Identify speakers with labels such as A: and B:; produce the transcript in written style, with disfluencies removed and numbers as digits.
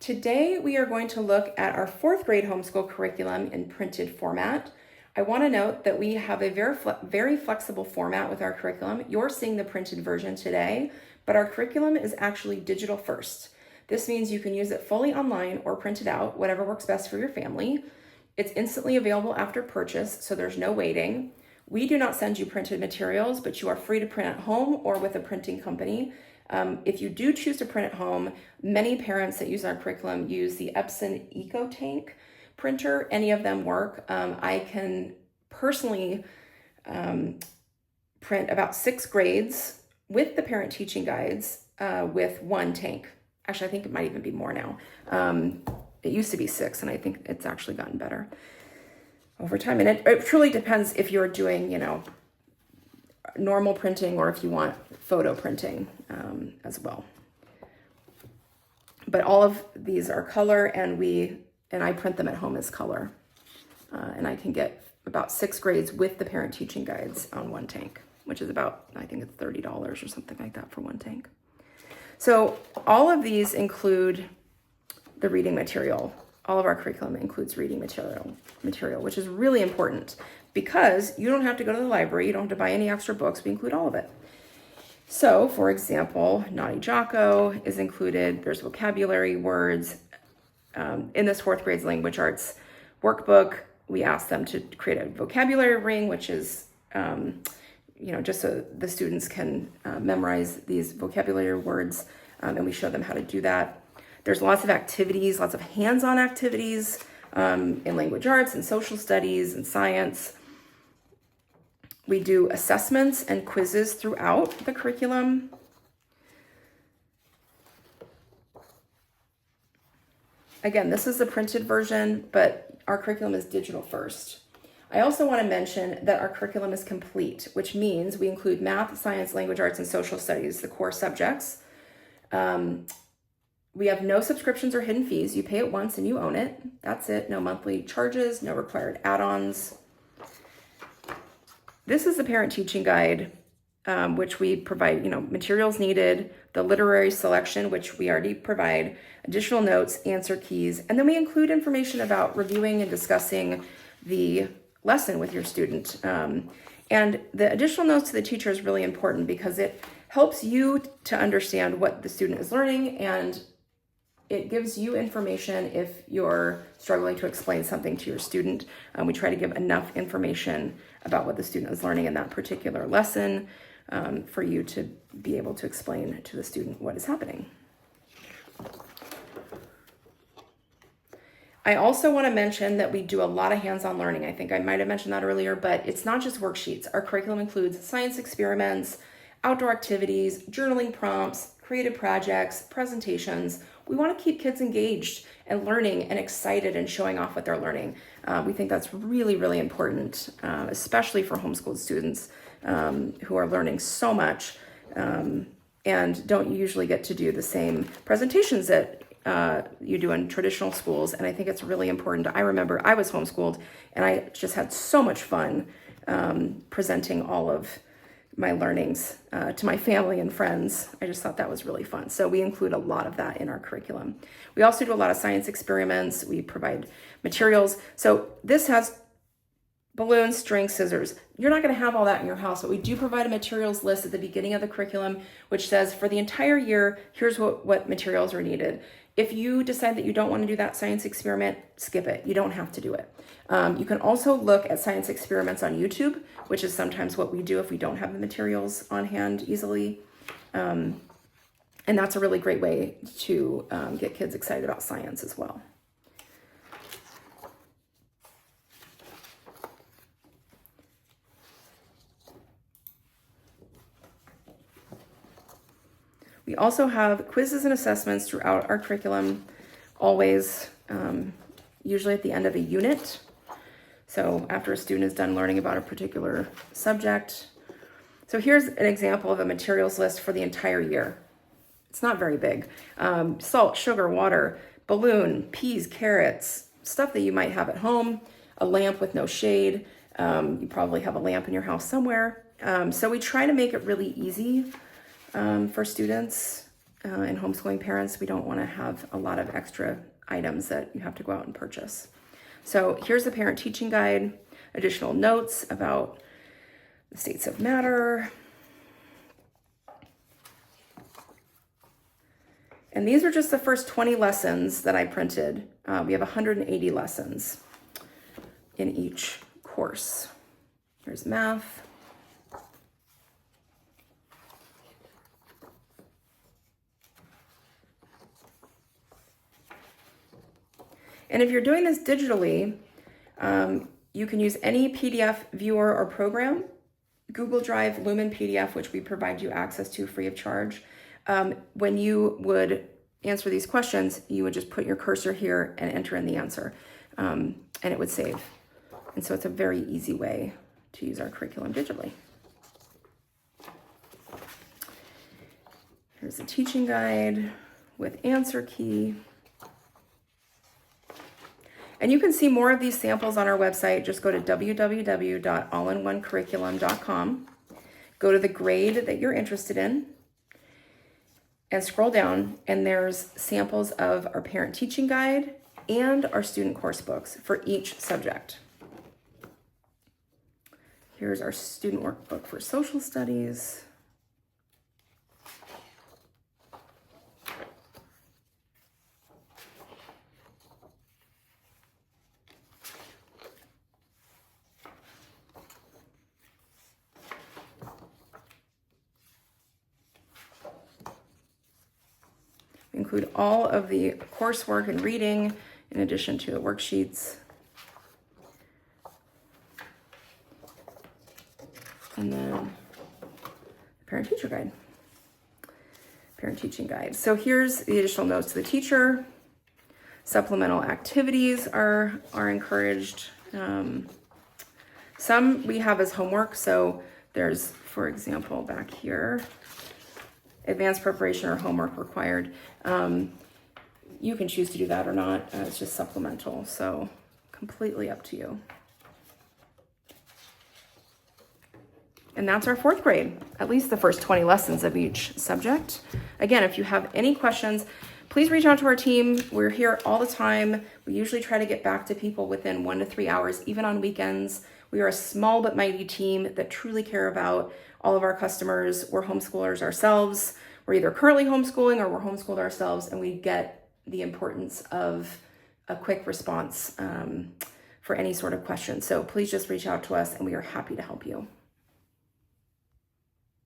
A: Today we are going to look at our 4th grade homeschool curriculum in printed format. I want to note that we have a very flexible format with our curriculum. You're seeing the printed version today, but our curriculum is actually digital first. This means you can use it fully online or print it out, whatever works best for your family. It's instantly available after purchase, so there's no waiting. We do not send you printed materials, but you are free to print at home or with a printing company. If you do choose to print at home, many parents that use our curriculum use the Epson EcoTank printer. Any of them work. I can personally print about 6 grades with the parent teaching guides with 1 tank. Actually, I think it might even be more now. It used to be 6, and I think it's actually gotten better over time. And it truly depends if you're doing, normal printing or if you want photo printing as well. But all of these are color, and I print them at home as color. And I can get about 6 grades with the parent teaching guides on 1 tank, which is about, I think it's $30 or something like that for 1 tank. So all of these include the reading material. All of our curriculum includes reading material, which is really important because you don't have to go to the library. You don't have to buy any extra books. We include all of it. So, for example, Naughty Jocko is included. There's vocabulary words. In this 4th grade's language arts workbook, we asked them to create a vocabulary ring, which is, just so the students can memorize these vocabulary words, and we show them how to do that. There's lots of activities, lots of hands-on activities in language arts and social studies and science. We do assessments and quizzes throughout the curriculum. Again, this is the printed version, but our curriculum is digital first. I also want to mention that our curriculum is complete, which means we include math, science, language arts, and social studies, the core subjects. We have no subscriptions or hidden fees. You pay it once and you own it. That's it. No monthly charges, no required add-ons. This is the parent teaching guide, which we provide, materials needed, the literary selection, which we already provide, additional notes, answer keys, and then we include information about reviewing and discussing the lesson with your student. And the additional notes to the teacher is really important because it helps you to understand what the student is learning, and it gives you information if you're struggling to explain something to your student. We try to give enough information about what the student is learning in that particular lesson for you to be able to explain to the student what is happening. I also want to mention that we do a lot of hands-on learning. I think I might have mentioned that earlier, but it's not just worksheets. Our curriculum includes science experiments, outdoor activities, journaling prompts, creative projects, presentations. We want to keep kids engaged and learning and excited and showing off what they're learning. We think that's really, really important, especially for homeschooled students who are learning so much and don't usually get to do the same presentations that you do in traditional schools. And I think it's really important. I remember I was homeschooled and I just had so much fun presenting all of my learnings to my family and friends. I just thought that was really fun. So we include a lot of that in our curriculum. We also do a lot of science experiments. We provide materials. So this has balloons, string, scissors. You're not going to have all that in your house, but we do provide a materials list at the beginning of the curriculum, which says for the entire year, here's what materials are needed. If you decide that you don't want to do that science experiment, skip it. You don't have to do it. You can also look at science experiments on YouTube, which is sometimes what we do if we don't have the materials on hand easily. And that's a really great way to get kids excited about science as well. We also have quizzes and assessments throughout our curriculum, always, usually at the end of a unit. So after a student is done learning about a particular subject. So here's an example of a materials list for the entire year. It's not very big. Salt, sugar, water, balloon, peas, carrots, stuff that you might have at home, a lamp with no shade. You probably have a lamp in your house somewhere. So we try to make it really easy for students and homeschooling parents, we don't want to have a lot of extra items that you have to go out and purchase. So here's the parent teaching guide, additional notes about the states of matter. And these are just the first 20 lessons that I printed. We have 180 lessons in each course. Here's math. And if you're doing this digitally, you can use any PDF viewer or program, Google Drive, Lumen PDF, which we provide you access to free of charge. When you would answer these questions, you would just put your cursor here and enter in the answer, and it would save. And so it's a very easy way to use our curriculum digitally. Here's a teaching guide with answer key. And you can see more of these samples on our website. Just go to www.allinonecurriculum.com. Go to the grade that you're interested in and scroll down, and there's samples of our parent teaching guide and our student course books for each subject. Here's our student workbook for social studies. We include all of the coursework and reading in addition to the worksheets. And then the parent teacher guide, parent teaching guide. So here's the additional notes to the teacher. Supplemental activities are encouraged. Some we have as homework. So there's, for example, back here, advanced preparation or homework required. You can choose to do that or not. It's just supplemental, so completely up to you. And that's our 4th grade, at least the first 20 lessons of each subject. Again, if you have any questions, please reach out to our team. We're here all the time. We usually try to get back to people within 1 to 3 hours, even on weekends. We are a small but mighty team that truly care about all of our customers. We're homeschoolers ourselves. We're either currently homeschooling or we're homeschooled ourselves, and we get the importance of a quick response for any sort of question. So please just reach out to us and we are happy to help you.